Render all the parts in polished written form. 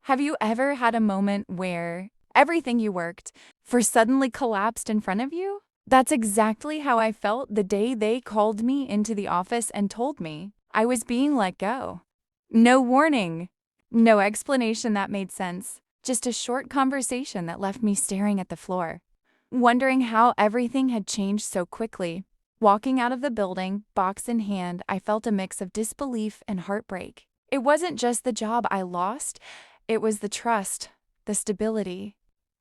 Have you ever had a moment where everything you worked for suddenly collapsed in front of you? That's exactly how I felt the day they called me into the office and told me I was being let go. No warning, no explanation that made sense, just a short conversation that left me staring at the floor, wondering how everything had changed so quickly. Walking out of the building, box in hand, I felt a mix of disbelief and heartbreak. It wasn't just the job I lost, it was the trust, the stability,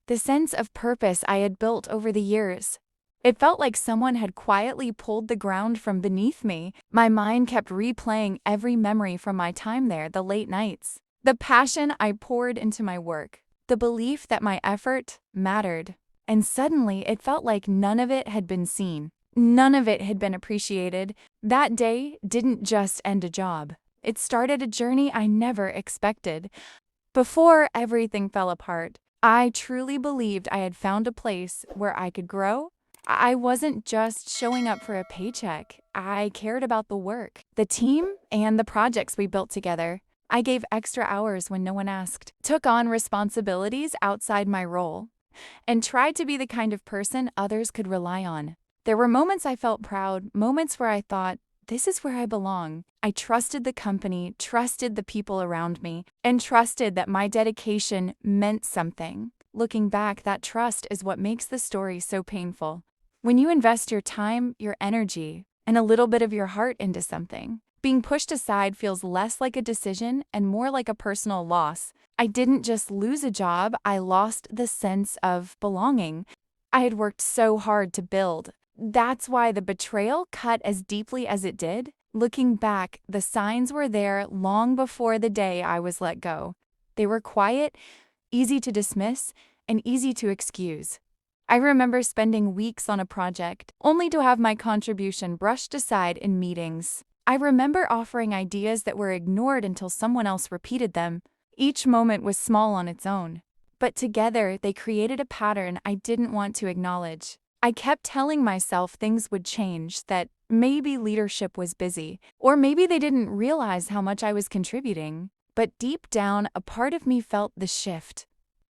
the sense of purpose I had built over the years. It felt like someone had quietly pulled the ground from beneath me. My mind kept replaying every memory from my time there, the late nights, the passion I poured into my work, the belief that my effort mattered. And suddenly it felt like none of it had been seen. None of it had been appreciated. That day didn't just end a job. It started a journey I never expected. Before everything fell apart, I truly believed I had found a place where I could grow. I wasn't just showing up for a paycheck. I cared about the work, the team, and the projects we built together. I gave extra hours when no one asked, took on responsibilities outside my role, and tried to be the kind of person others could rely on. There were moments I felt proud, moments where I thought, this is where I belong. I trusted the company, trusted the people around me, and trusted that my dedication meant something. Looking back, that trust is what makes the story so painful. When you invest your time, your energy, and a little bit of your heart into something, being pushed aside feels less like a decision and more like a personal loss. I didn't just lose a job, I lost the sense of belonging I had worked so hard to build. That's why the betrayal cut as deeply as it did. Looking back, the signs were there long before the day I was let go. They were quiet, easy to dismiss, and easy to excuse. I remember spending weeks on a project, only to have my contribution brushed aside in meetings. I remember offering ideas that were ignored until someone else repeated them. Each moment was small on its own, but together they created a pattern I didn't want to acknowledge. I kept telling myself things would change, that maybe leadership was busy, or maybe they didn't realize how much I was contributing. But deep down, a part of me felt the shift.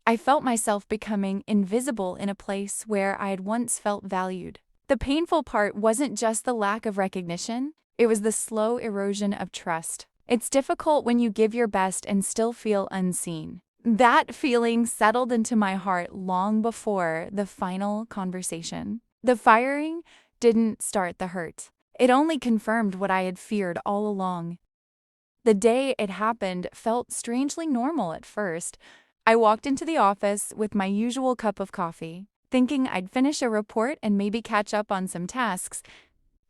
I felt myself becoming invisible in a place where I had once felt valued. The painful part wasn't just the lack of recognition, it was the slow erosion of trust. It's difficult when you give your best and still feel unseen. That feeling settled into my heart long before the final conversation. The firing didn't start the hurt. It only confirmed what I had feared all along. The day it happened felt strangely normal at first. I walked into the office with my usual cup of coffee, thinking I'd finish a report and maybe catch up on some tasks.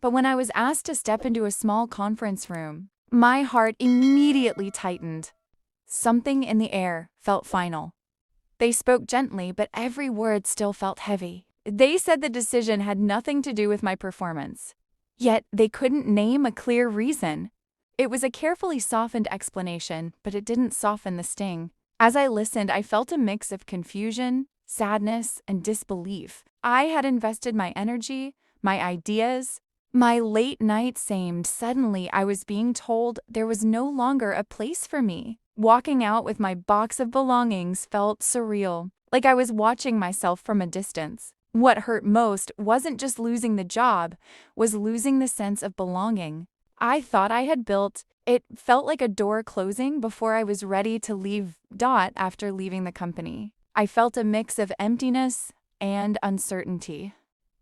But when I was asked to step into a small conference room, my heart immediately tightened. Something in the air felt final. They spoke gently, but every word still felt heavy. They said the decision had nothing to do with my performance. Yet they couldn't name a clear reason. It was a carefully softened explanation, but it didn't soften the sting. As I listened, I felt a mix of confusion, sadness, and disbelief. I had invested my energy, my ideas, my late night aimed. Suddenly, I was being told there was no longer a place for me. Walking out with my box of belongings felt surreal, like I was watching myself from a distance. What hurt most wasn't just losing the job, was losing the sense of belonging. I thought I had built. It felt like a door closing before I was ready to leave. After leaving the company, I felt a mix of emptiness and uncertainty.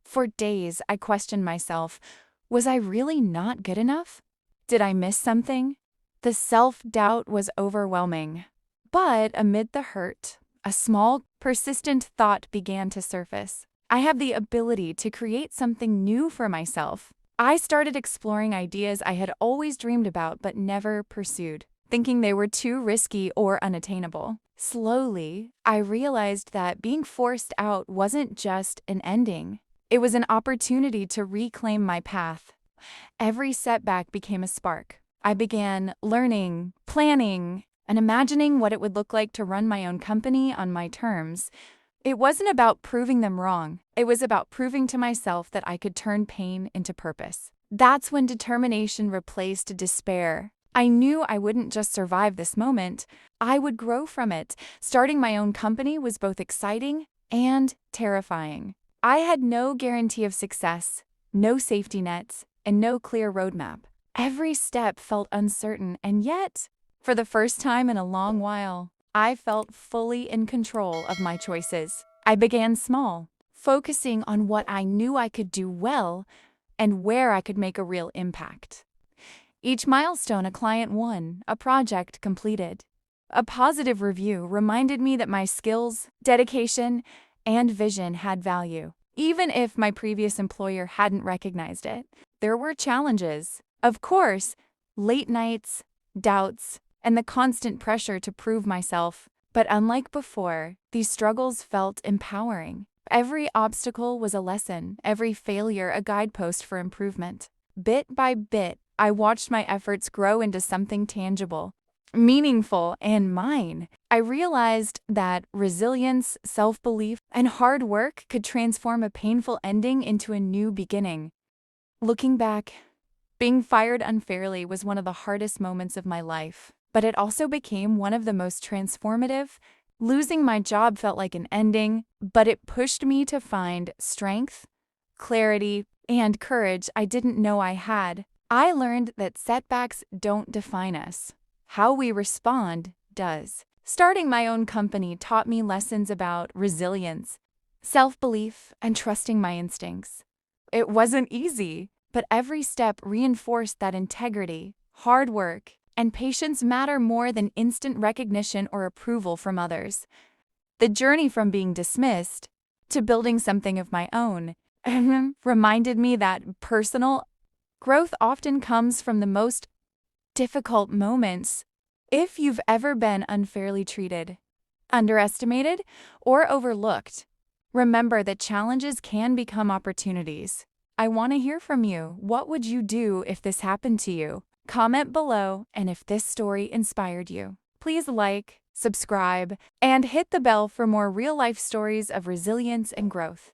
For days, I questioned myself. Was I really not good enough? Did I miss something? The self-doubt was overwhelming. But amid the hurt, a small, persistent thought began to surface. I have the ability to create something new for myself. I started exploring ideas I had always dreamed about but never pursued, thinking they were too risky or unattainable. Slowly, I realized that being forced out wasn't just an ending. It was an opportunity to reclaim my path. Every setback became a spark. I began learning, planning, and imagining what it would look like to run my own company on my terms. It wasn't about proving them wrong. It was about proving to myself that I could turn pain into purpose. That's when determination replaced despair. I knew I wouldn't just survive this moment, I would grow from it. Starting my own company was both exciting and terrifying. I had no guarantee of success, no safety nets, and no clear roadmap. Every step felt uncertain, and yet, for the first time in a long while, I felt fully in control of my choices. I began small, focusing on what I knew I could do well and where I could make a real impact. Each milestone a client won, a project completed. A positive review reminded me that my skills, dedication, and vision had value. Even if my previous employer hadn't recognized it, there were challenges. Of course, late nights, doubts, and the constant pressure to prove myself. But unlike before, these struggles felt empowering. Every obstacle was a lesson, every failure a guidepost for improvement. Bit by bit, I watched my efforts grow into something tangible, meaningful, and mine. I realized that resilience, self-belief, and hard work could transform a painful ending into a new beginning. Looking back, being fired unfairly was one of the hardest moments of my life, but it also became one of the most transformative. Losing my job felt like an ending, but it pushed me to find strength, clarity, and courage I didn't know I had. I learned that setbacks don't define us. How we respond does. Starting my own company taught me lessons about resilience, self-belief, and trusting my instincts. It wasn't easy, but every step reinforced that integrity, hard work, and patience matter more than instant recognition or approval from others. The journey from being dismissed to building something of my own reminded me that personal growth often comes from the most difficult moments. If you've ever been unfairly treated, underestimated, or overlooked, remember that challenges can become opportunities. I want to hear from you. What would you do if this happened to you? Comment below, and if this story inspired you, please like, subscribe, and hit the bell for more real-life stories of resilience and growth.